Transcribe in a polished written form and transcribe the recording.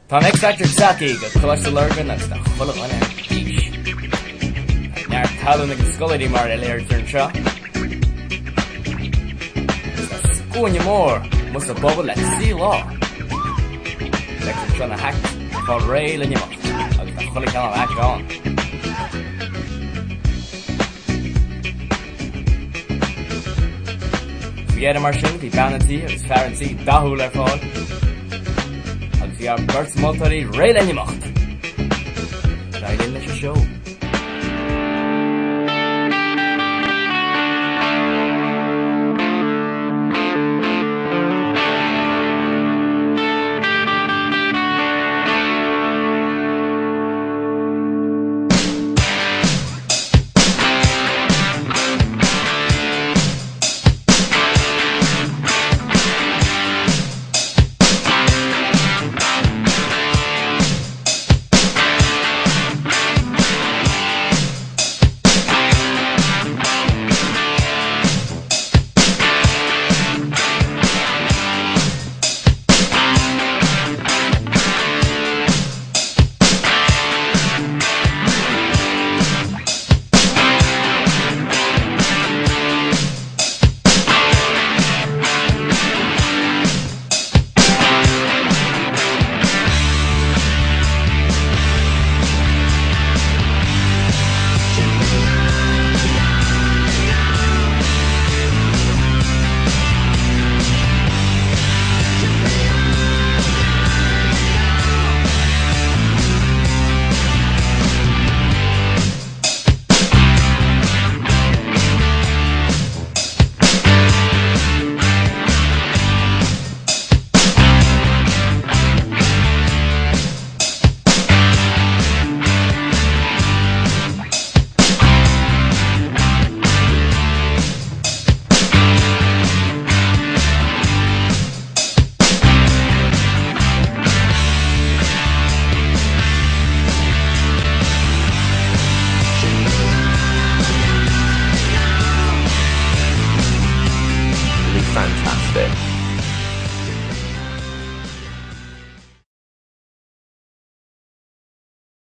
Tá X-Factor Saki go Cluster Lurgan agus na chulaghine bís. Near talún agus scoladí mar eléir turn seo. Scoine mór mus a bobble le sí lá. Lectur seo na hacht fá réil in imacht agus na chulaghine am act on. Fiad mar sin bhí banatí agus fearantí dathúil ar fáil. Agus bhí ar burt moltarí réil in imacht. Dailín leis a show.